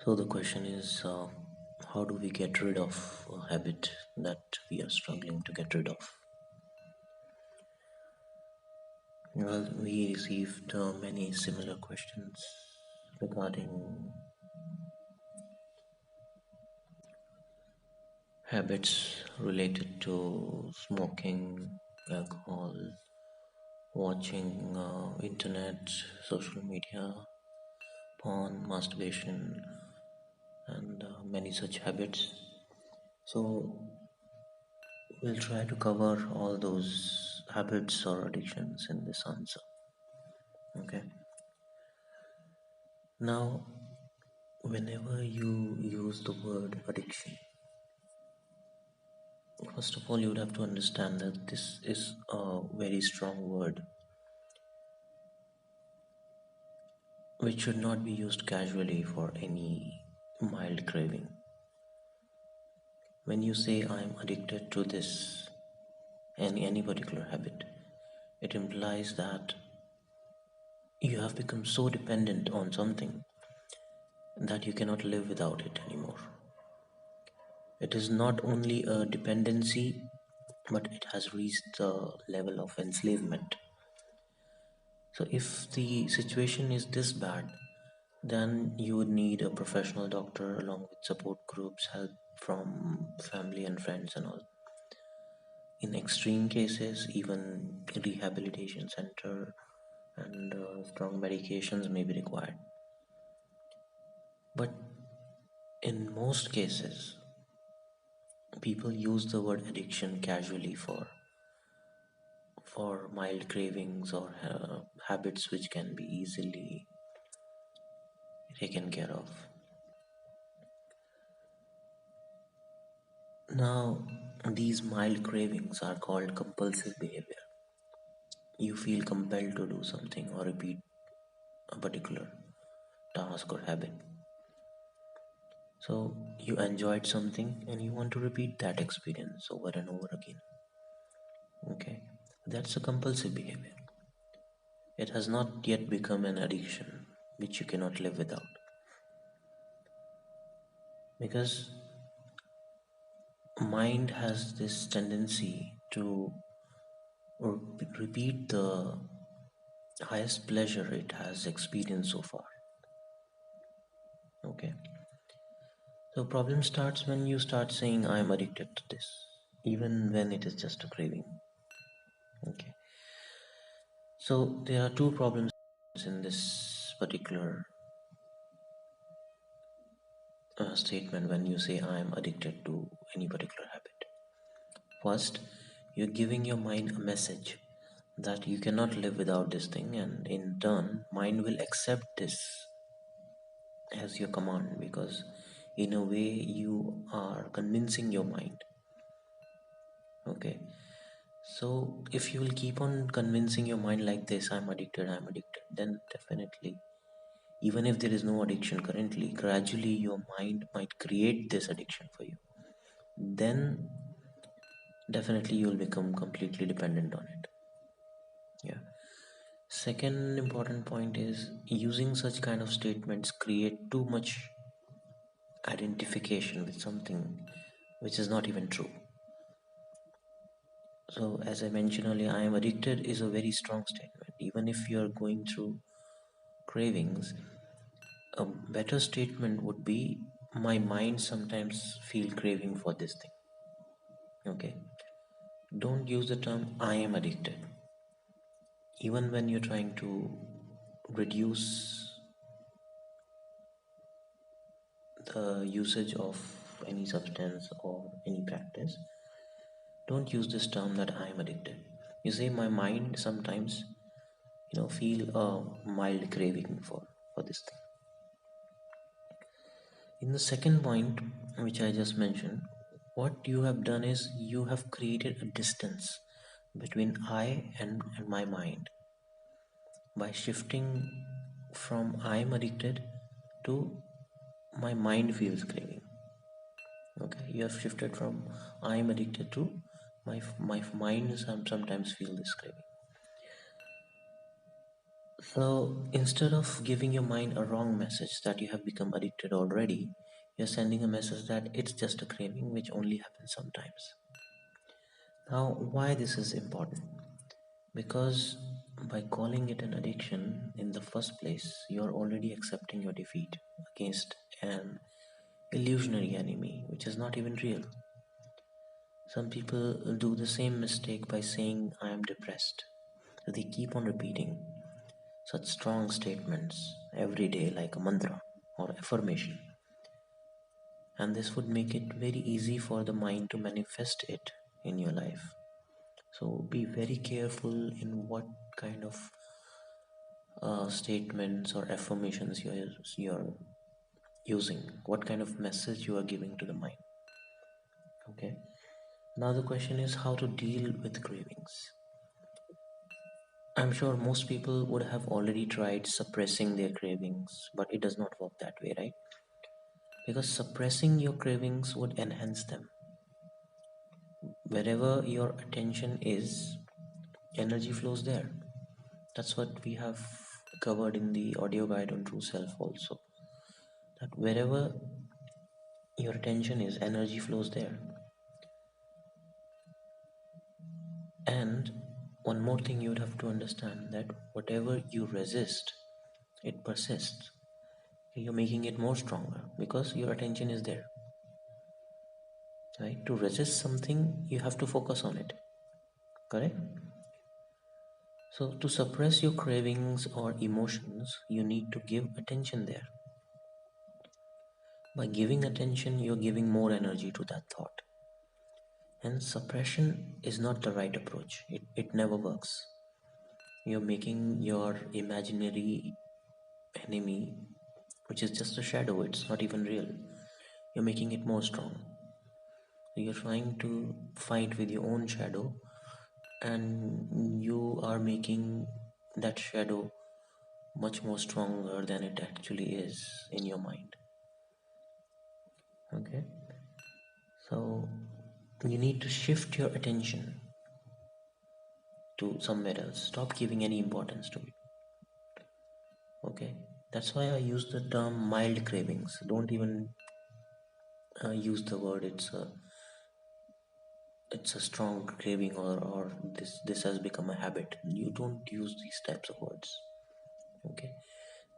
So the question is, how do we get rid of a habit that we are struggling to get rid of? Well, we received many similar questions regarding habits related to smoking, alcohol, watching internet, social media, porn, masturbation, and many such habits. So we'll try to cover all those habits or addictions in this answer. Okay. Now, whenever you use the word addiction, first of all, you would have to understand that this is a very strong word which should not be used casually for any mild craving. When you say I'm addicted to this, any particular habit, it implies that you have become so dependent on something that you cannot live without it anymore. It is not only a dependency, but it has reached the level of enslavement. So, if the situation is this bad, then you would need a professional doctor along with support groups, help from family and friends, and all. In extreme cases, even rehabilitation center and strong medications may be required. But in most cases, people use the word addiction casually for mild cravings or habits which can be easily taken care of. Now, these mild cravings are called compulsive behavior. You feel compelled to do something or repeat a particular task or habit. So, you enjoyed something and you want to repeat that experience over and over again. Okay, that's a compulsive behavior. It has not yet become an addiction which you cannot live without. Because mind has this tendency to repeat the highest pleasure it has experienced so far. Okay, so problem starts when you start saying I'm addicted to this, even when it is just a craving. Okay, so there are two problems in this particular statement when you say I'm addicted to any particular habit. First, you're giving your mind a message that you cannot live without this thing, and in turn mind will accept this as your command, because in a way you are convincing your mind. Okay, so if you will keep on convincing your mind like this, I'm addicted, then definitely, even if there is no addiction currently, gradually your mind might create this addiction for you. Then definitely you will become completely dependent on it. Yeah. Second important point is using such kind of statements create too much identification with something which is not even true. So, as I mentioned earlier, I am addicted is a very strong statement. Even if you are going through cravings, a better statement would be my mind sometimes feel craving for this thing. Okay, don't use the term I am addicted. Even when you're trying to reduce the usage of any substance or any practice, don't use this term that I am addicted. You say my mind sometimes, feel a mild craving for this thing. In the second point, which I just mentioned, what you have done is you have created a distance between I and my mind by shifting from I am addicted to my mind feels craving. Okay, you have shifted from I am addicted to my mind sometimes feel this craving. So instead of giving your mind a wrong message that you have become addicted already, you're sending a message that it's just a craving which only happens sometimes. Now, why this is important? Because by calling it an addiction in the first place, you're already accepting your defeat against an illusionary enemy which is not even real. Some people do the same mistake by saying, I am depressed. They keep on repeating such strong statements every day, like a mantra or affirmation, and this would make it very easy for the mind to manifest it in your life. So be very careful in what kind of statements or affirmations you're using, what kind of message you are giving to the mind. Okay. Now the question is how to deal with cravings. I'm sure most people would have already tried suppressing their cravings, but it does not work that way, right? Because suppressing your cravings would enhance them. Wherever your attention is, energy flows there. That's what we have covered in the audio guide on True Self also. That wherever your attention is, energy flows there. And one more thing you would have to understand, that whatever you resist, it persists. You're making it more stronger because your attention is there. Right? To resist something, you have to focus on it. Correct? So, to suppress your cravings or emotions, you need to give attention there. By giving attention, you're giving more energy to that thought. And suppression is not the right approach, it never works. You're making your imaginary enemy, which is just a shadow, it's not even real, you're making it more strong. You're trying to fight with your own shadow, and you are making that shadow much more stronger than it actually is in your mind. Okay, so you need to shift your attention to somewhere else. Stop giving any importance to it. Okay, that's why I use the term mild cravings. Don't even use the word it's a strong craving, or this has become a habit. You don't use these types of words. Okay,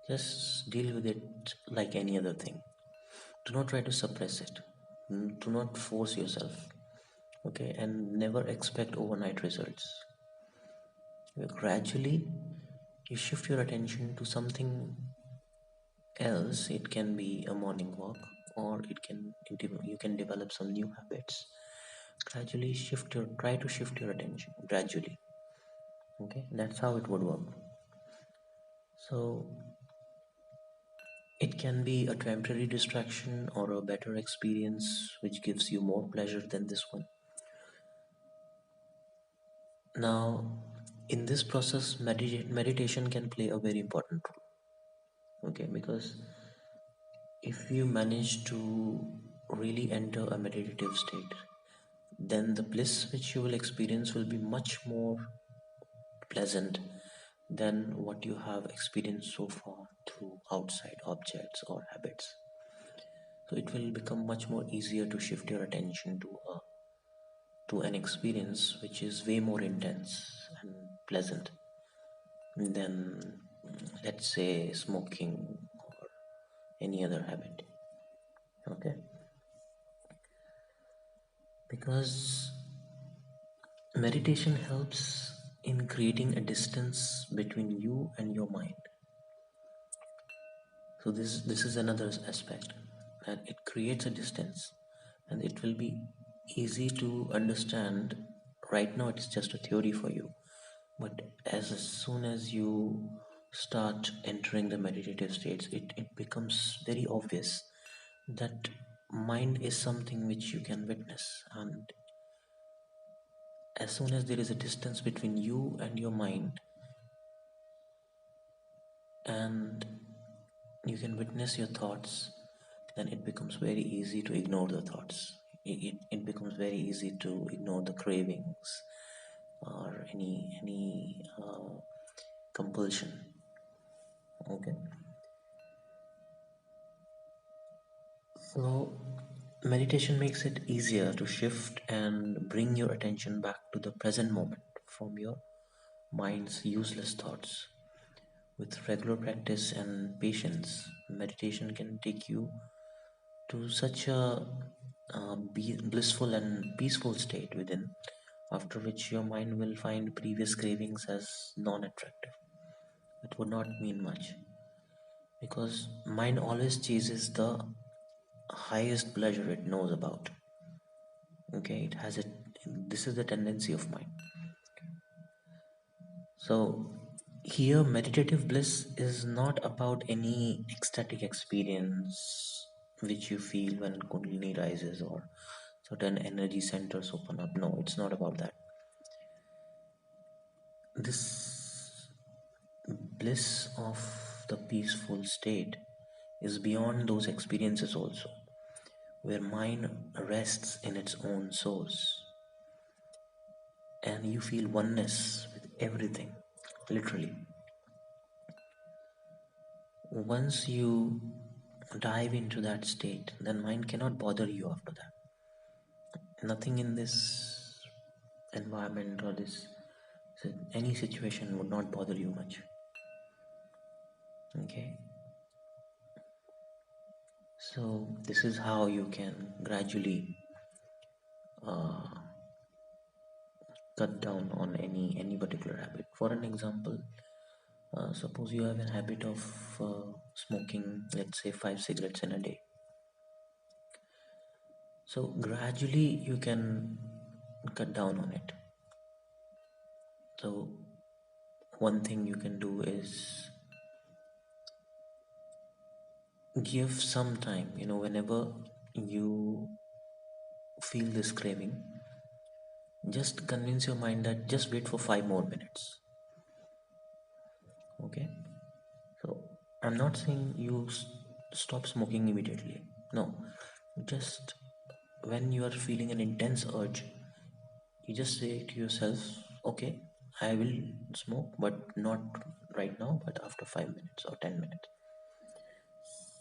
just deal with it like any other thing. Do not try to suppress it. Do not force yourself. Okay, and never expect overnight results. Gradually you shift your attention to something else. It can be a morning walk, or you can develop some new habits. Gradually try to shift your attention gradually. Okay, that's how it would work. So it can be a temporary distraction or a better experience which gives you more pleasure than this one. Now, in this process, meditation can play a very important role. Okay, because if you manage to really enter a meditative state, then the bliss which you will experience will be much more pleasant than what you have experienced so far through outside objects or habits. So it will become much more easier to shift your attention to an experience which is way more intense and pleasant than, let's say, smoking or any other habit. Okay, because meditation helps in creating a distance between you and your mind. So this is another aspect, that it creates a distance, and it will be easy to understand. Right now it's just a theory for you, but as soon as you start entering the meditative states, it becomes very obvious that mind is something which you can witness, and as soon as there is a distance between you and your mind, and you can witness your thoughts, then it becomes very easy to ignore the thoughts. It becomes very easy to ignore the cravings or any compulsion. Okay, so meditation makes it easier to shift and bring your attention back to the present moment from your mind's useless thoughts. With regular practice and patience, meditation can take you to such a blissful and peaceful state within, after which your mind will find previous cravings as non attractive. It would not mean much because mind always chases the highest pleasure it knows about. Okay, it has it. This is the tendency of mind. So here, meditative bliss is not about any ecstatic experience which you feel when Kundalini rises or certain energy centers open up. No, it's not about that. This bliss of the peaceful state is beyond those experiences also, where mind rests in its own source and you feel oneness with everything, literally. Once you dive into that state, then mind cannot bother you after that. Nothing in this environment or this any situation would not bother you much. Okay, so this is how you can gradually uh, cut down on any particular habit. For an example, suppose you have a habit of smoking, let's say 5 cigarettes in a day. So gradually you can cut down on it. So one thing you can do is give some time, whenever you feel this craving, just convince your mind that just wait for 5 more minutes. Okay, so I'm not saying you stop smoking immediately. No, just when you are feeling an intense urge, you just say to yourself, okay, I will smoke, but not right now, but after 5 minutes or 10 minutes.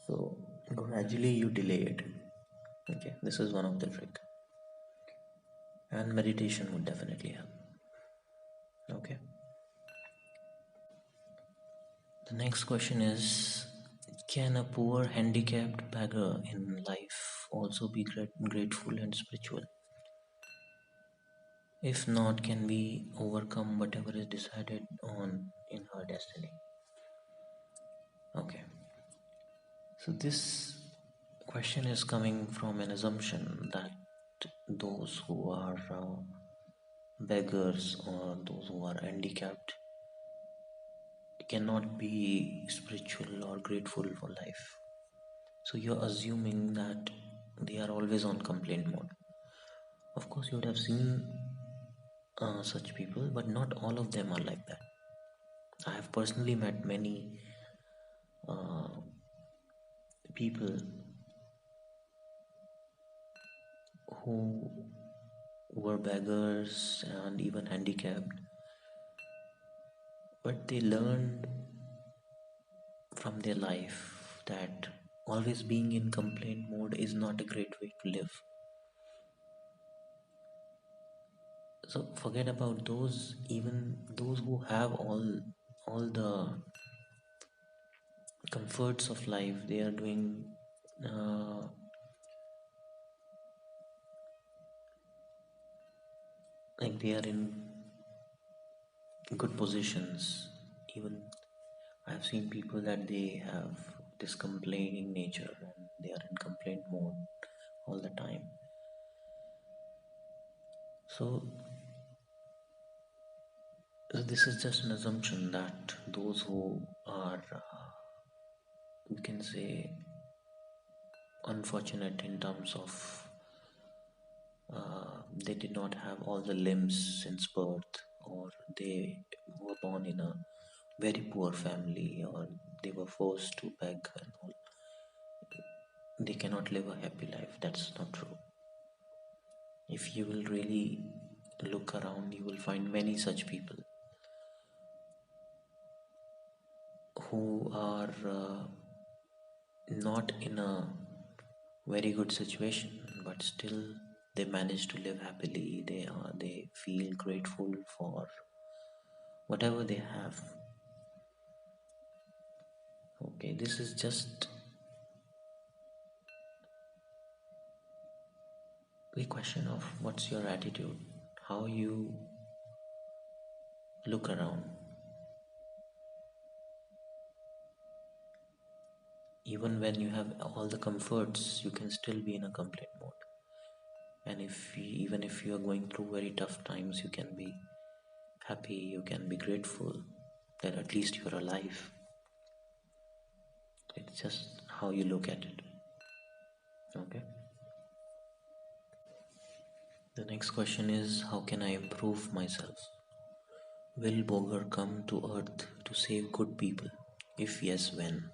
So gradually you delay it. Okay, this is one of the trick, and meditation would definitely help. Okay, the next question is, can a poor handicapped beggar in life also be grateful and spiritual? If not, can we overcome whatever is decided on in our destiny? Okay, so this question is coming from an assumption that those who are beggars or those who are handicapped cannot be spiritual or grateful for life. So you're assuming that they are always on complaint mode. Of course, you would have seen such people, but not all of them are like that. I have personally met many uh, people who were beggars and even handicapped, but they learned from their life that always being in complaint mode is not a great way to live. So forget about those, even those who have all the comforts of life, they are doing uh, like they are in good positions. Even I've seen people that they have this complaining nature and they are in complaint mode all the time. So this is just an assumption that those who are, you can say, unfortunate in terms of they did not have all the limbs since birth, or they were born in a very poor family, or they were forced to beg and all, they cannot live a happy life. That's not true. If you will really look around, you will find many such people who are not in a very good situation, but still they manage to live happily. They feel grateful for whatever they have. Okay, this is just the question of what's your attitude, how you look around. Even when you have all the comforts, you can still be in a complaint mode. And even if you are going through very tough times, you can be happy, you can be grateful that at least you're alive. It's just how you look at it. Okay. The next question is, how can I improve myself? Will Boger come to earth to save good people? If yes, when?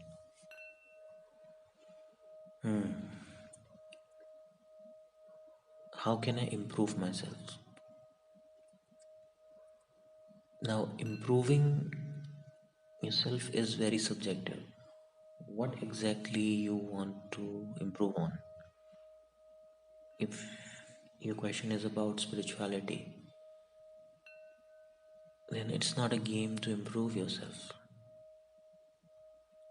How can I improve myself? Now, improving yourself is very subjective. What exactly you want to improve on? If your question is about spirituality, then it's not a game to improve yourself.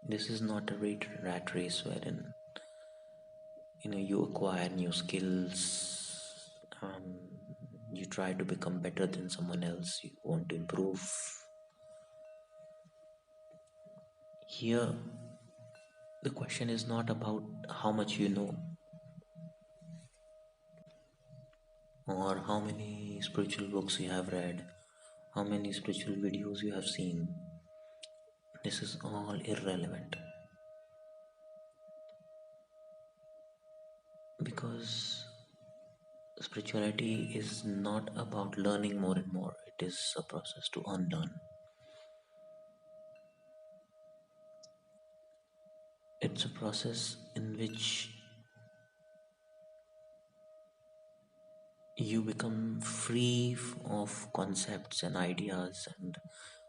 This is not a rat race wherein you acquire new skills, you try to become better than someone else, you want to improve. Here the question is not about how much you know or how many spiritual books you have read, how many spiritual videos you have seen. This is all irrelevant, because spirituality is not about learning more and more. It is a process to unlearn. It's a process in which you become free of concepts and ideas and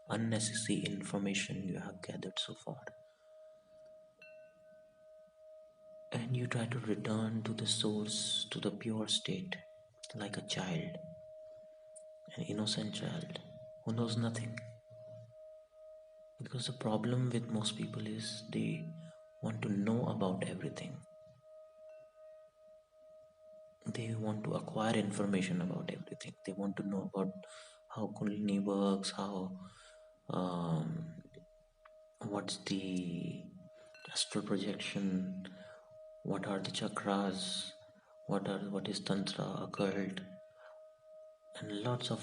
unnecessary information you have gathered so far. And you try to return to the source, to the pure state, like a child, an innocent child who knows nothing. Because the problem with most people is they want to know about everything. They want to acquire information about everything. They want to know about how Kundalini works, how what's the astral projection, what are the chakras, what is tantra, occult, and lots of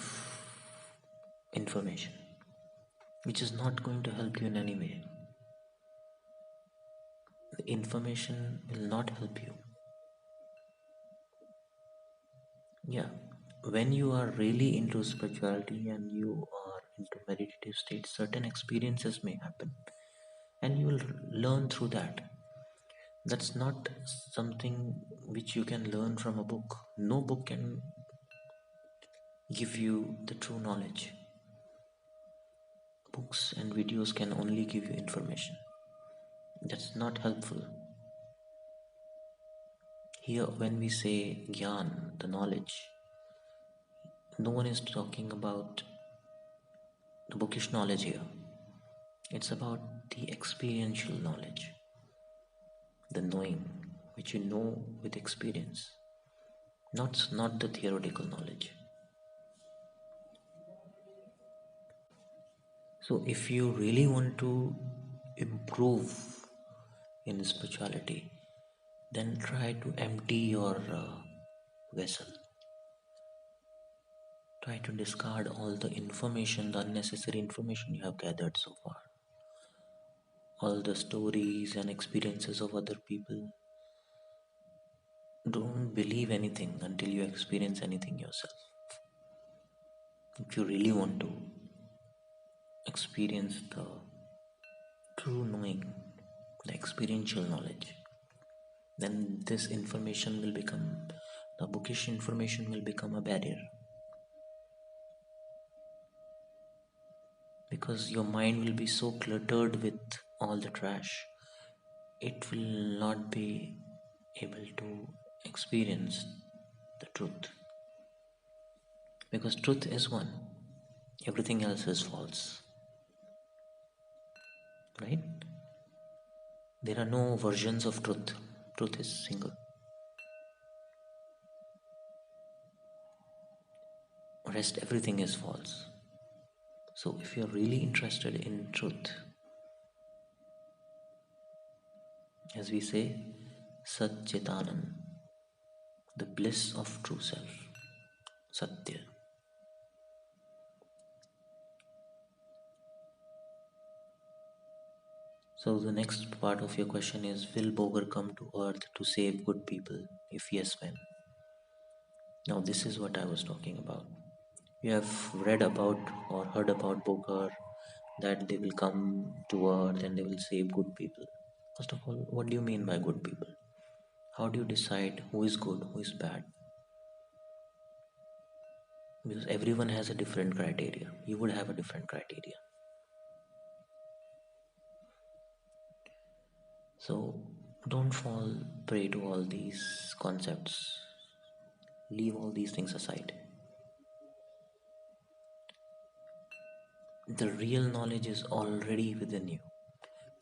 information which is not going to help you in any way. The information will not help you. Yeah, when you are really into spirituality and you are into meditative states, certain experiences may happen and you will learn through that. That's not something which you can learn from a book. No book can give you the true knowledge. Books and videos can only give you information. That's not helpful. Here, when we say gyan, the knowledge, no one is talking about the bookish knowledge here. It's about the experiential knowledge, the knowing which you know with experience, not the theoretical knowledge. So, if you really want to improve in spirituality, then try to empty your vessel. Try to discard all the information, the unnecessary information you have gathered so far. All the stories and experiences of other people. Don't believe anything until you experience anything yourself. If you really want to experience the true knowing, the experiential knowledge, then this information will become, the bookish information will become a barrier. Because your mind will be so cluttered with all the trash, it will not be able to experience the truth. Because truth is one, everything else is false, right? There are no versions of truth. Truth is single. Rest, everything is false. So if you're really interested in truth, as we say, Sat Chetanam, the bliss of true self, Satya. So the next part of your question is, will Boger come to earth to save good people? If yes, when? Now this is what I was talking about. You have read about or heard about Boger, that they will come to earth and they will save good people. First of all, what do you mean by good people? How do you decide who is good, who is bad? Because everyone has a different criteria. You would have a different criteria. So don't fall prey to all these concepts. Leave all these things aside. The real knowledge is already within you.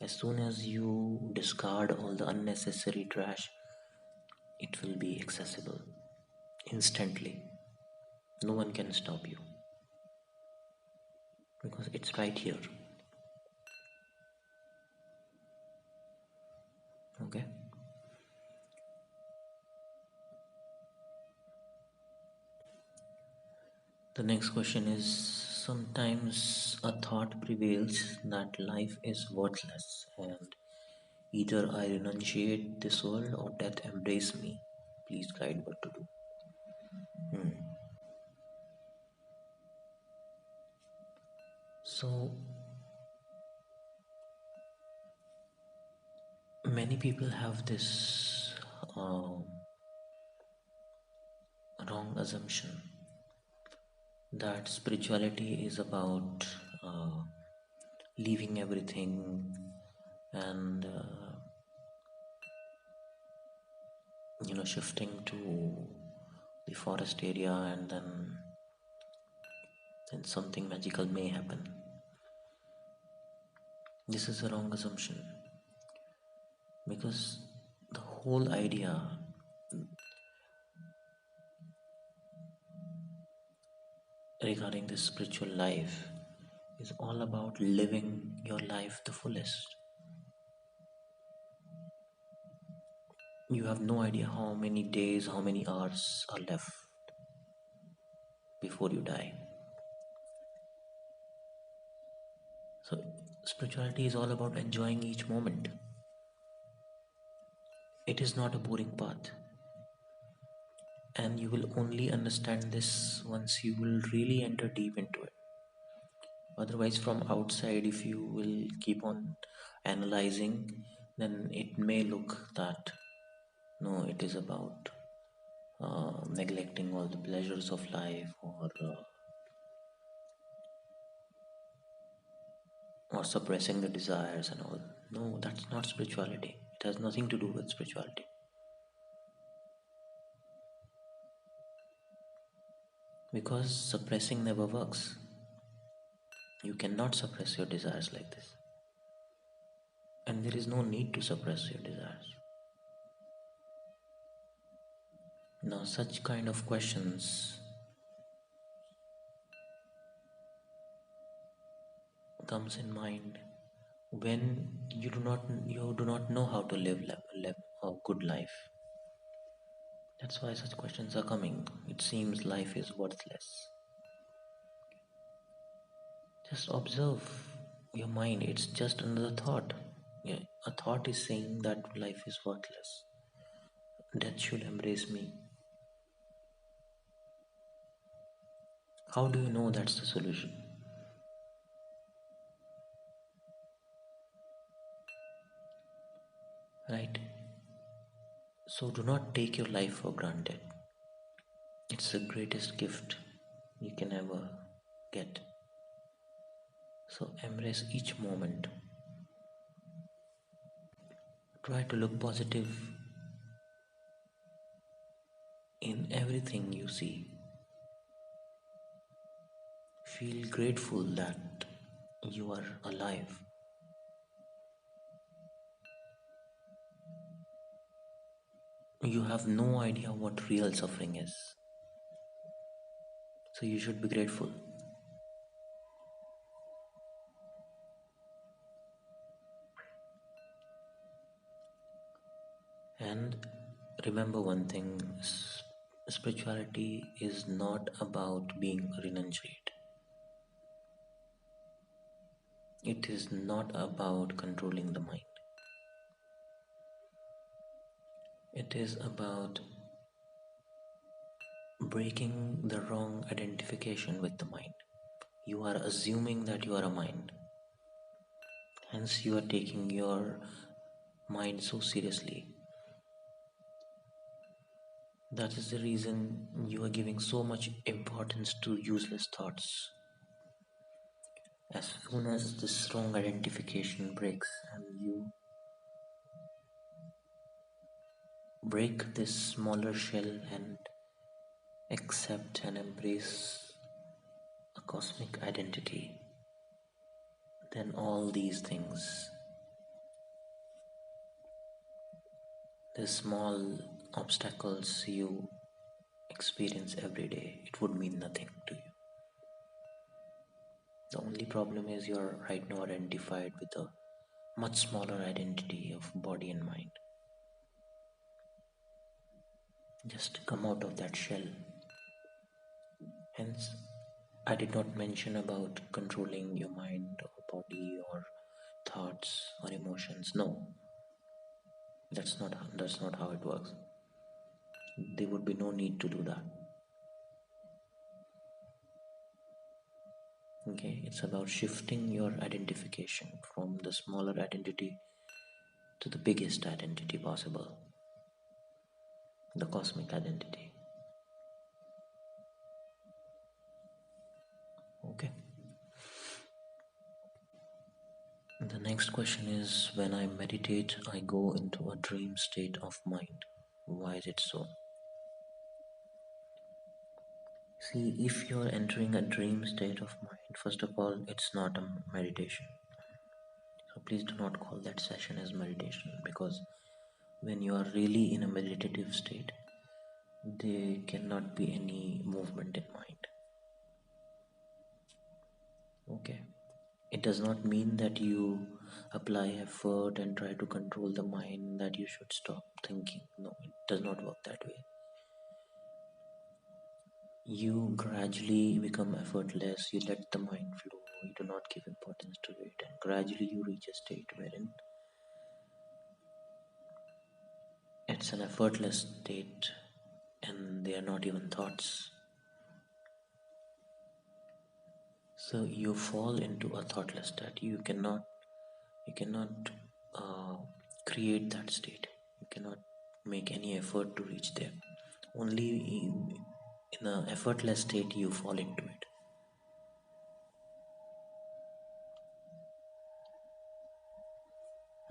As soon as you discard all the unnecessary trash, it will be accessible instantly. No one can stop you because it's right here. Okay? The next question is, sometimes a thought prevails that life is worthless and either I renunciate this world or death embrace me. Please guide what to do. So many people have this wrong assumption that spirituality is about leaving everything and shifting to the forest area, and then something magical may happen. This is a wrong assumption, because the whole idea regarding this spiritual life is all about living your life the fullest. You have no idea how many days, how many hours are left before you die. So, spirituality is all about enjoying each moment. It is not a boring path. And you will only understand this once you will really enter deep into it. Otherwise, from outside, if you will keep on analyzing, then it may look that no, it is about neglecting all the pleasures of life, or suppressing the desires and all. No, that's not spirituality. It has nothing to do with spirituality. Because suppressing never works. You cannot suppress your desires like this. And there is no need to suppress your desires. Now, such kind of questions comes in mind when you do not know how to live a good life. That's why such questions are coming. It seems life is worthless. Just observe your mind. It's just another thought. Yeah, a thought is saying that life is worthless. Death should embrace me. How do you know that's the solution? Right? So do not take your life for granted. It's the greatest gift you can ever get. So embrace each moment. Try to look positive in everything you see. Feel grateful that you are alive. You have no idea what real suffering is, so you should be grateful. And remember one thing, spirituality is not about being renunciate. It is not about controlling the mind. It is about breaking the wrong identification with the mind. You are assuming that you are a mind. Hence, you are taking your mind so seriously. That is the reason you are giving so much importance to useless thoughts. As soon as this wrong identification breaks and you break this smaller shell and accept and embrace a cosmic identity, then all these things, the small obstacles you experience every day, it would mean nothing to you. The only problem is you're right now identified with a much smaller identity of body and mind. Just come out of that shell. Hence, I did not mention about controlling your mind or body or thoughts or emotions. No, that's not how it works. There would be no need to do that. Okay, it's about shifting your identification from the smaller identity to the biggest identity possible, the cosmic identity. Okay. The next question is, when I meditate, I go into a dream state of mind. Why is it so? See, if you're entering a dream state of mind, first of all, it's not a meditation. So please do not call that session as meditation, because when you are really in a meditative state, there cannot be any movement in mind. Okay. It does not mean that you apply effort and try to control the mind, that you should stop thinking. No, it does not work that way. You gradually become effortless, you let the mind flow, you do not give importance to it, and gradually you reach a state wherein it's an effortless state and they are not even thoughts. So you fall into a thoughtless state. You cannot create that state. You cannot make any effort to reach there. Only in an effortless state you fall into it.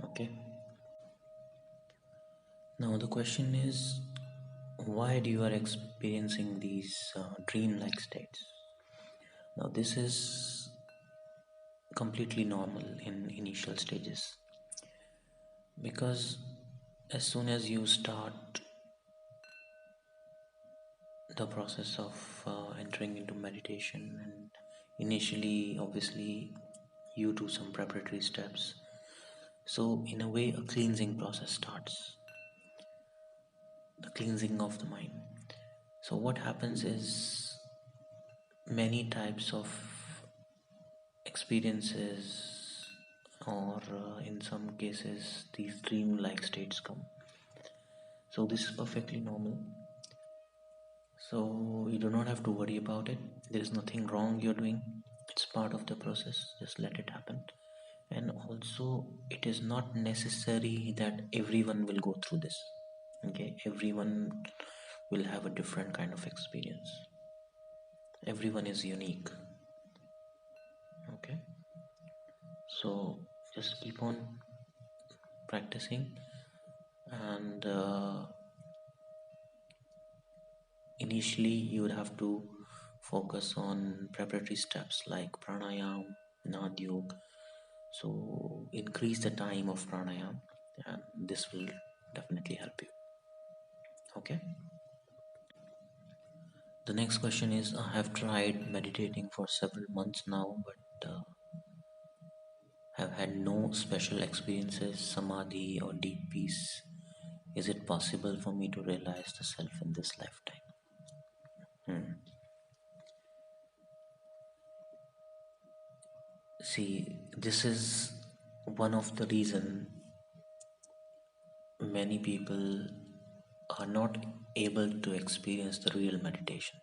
Okay. Now the question is, why do you are experiencing these dream-like states? Now this is completely normal in initial stages, because as soon as you start the process of entering into meditation, and initially obviously you do some preparatory steps, so in a way a cleansing process starts, the cleansing of the mind. So what happens is, many types of experiences, or in some cases these dream-like states come. So this is perfectly normal. So you do not have to worry about it. There is nothing wrong you're doing. It's part of the process. Just let it happen. And also, it is not necessary that everyone will go through this. Okay, everyone will have a different kind of experience. Everyone is unique. Okay, so just keep on practicing. And initially, you would have to focus on preparatory steps like pranayam, nadyog. So, increase the time of pranayam, and this will definitely help you. Okay. The next question is, I have tried meditating for several months now, but have had no special experiences, samadhi, or deep peace. Is it possible for me to realize the self in this lifetime? Hmm. See, this is one of the reason many people are not able to experience the real meditation,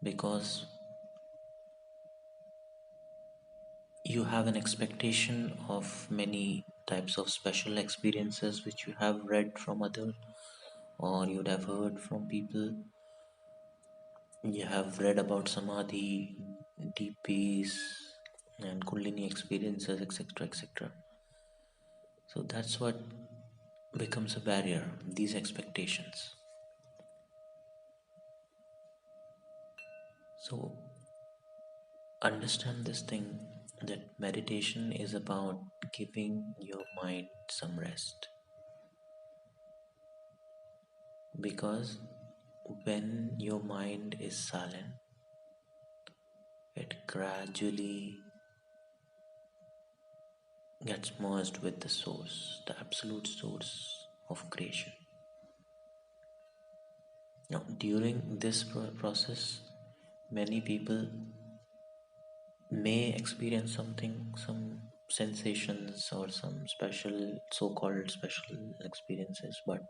because you have an expectation of many types of special experiences which you have read from others, or you'd have heard from people. You have read about samadhi, deep peace, and kundalini experiences, etc., etc. So that's what becomes a barrier, these expectations. So understand this thing, that meditation is about giving your mind some rest, because when your mind is silent, it gradually gets merged with the source, the absolute source of creation. Now, during this process, many people may experience something, some sensations, or some special, so called special experiences, but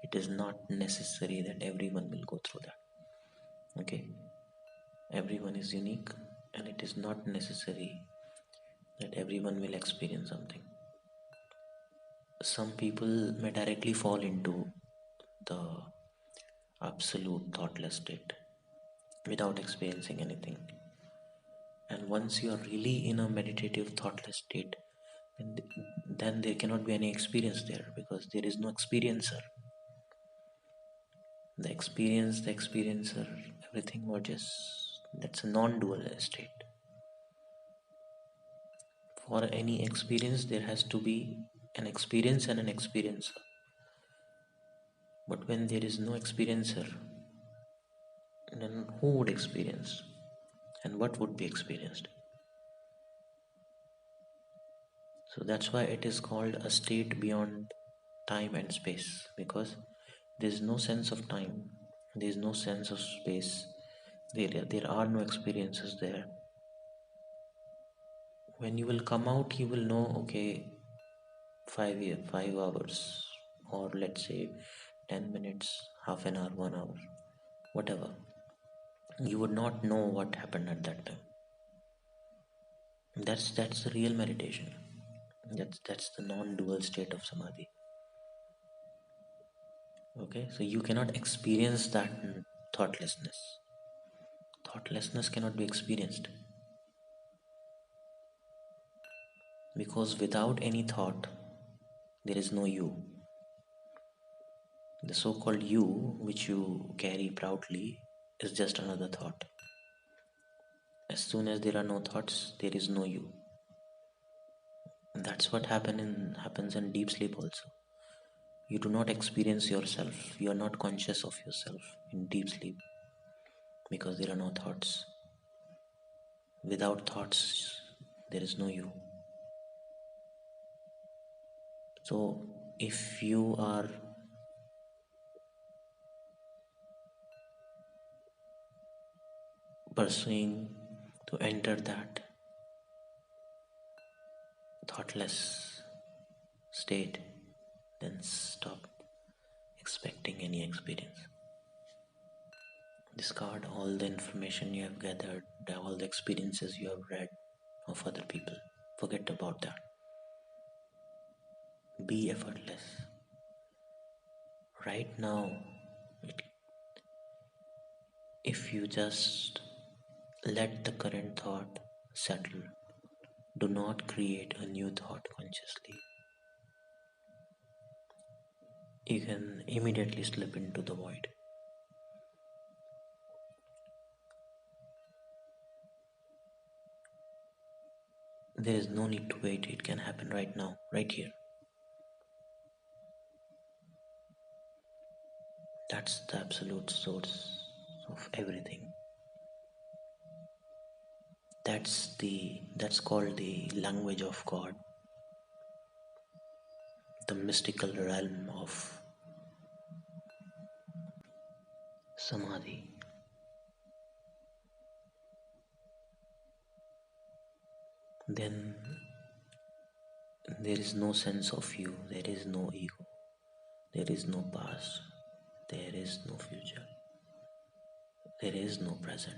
it is not necessary that everyone will go through that. Okay? Everyone is unique, and it is not necessary that everyone will experience something. Some people may directly fall into the absolute thoughtless state without experiencing anything. And once you are really in a meditative thoughtless state, then there cannot be any experience there, because there is no experiencer. The experience, the experiencer, everything merges. That's a non-dual state. For any experience, there has to be an experience and an experiencer. But when there is no experiencer, then who would experience? And what would be experienced? So that's why it is called a state beyond time and space, because there is no sense of time, there is no sense of space, there are no experiences there. When you will come out, you will know, okay, 5 hours, or let's say 10 minutes, half an hour, 1 hour, whatever. You would not know what happened at that time. That's the real meditation. That's the non-dual state of samadhi. Okay, so you cannot experience that thoughtlessness. Thoughtlessness cannot be experienced, because without any thought, there is no you. The so called you, which you carry proudly, is just another thought. As soon as there are no thoughts, there is no you. And that's what happens in deep sleep also. You do not experience yourself, you are not conscious of yourself in deep sleep, because there are no thoughts. Without thoughts, there is no you. So, if you are pursuing to enter that thoughtless state, then stop expecting any experience. Discard all the information you have gathered, all the experiences you have read of other people. Forget about that. Be effortless. Right now, if you just let the current thought settle, do not create a new thought consciously. you can immediately slip into the void. There is no need to wait, it can happen right now, right here. That's the absolute source of everything. That's called the language of God, the mystical realm of samadhi. Then there is no sense of you, there is no ego, there is no past, there is no future, there is no present,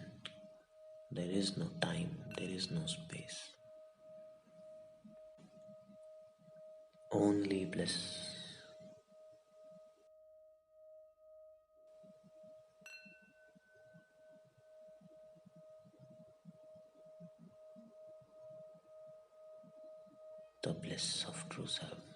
there is no time, there is no space. Only bliss. The bliss of true self.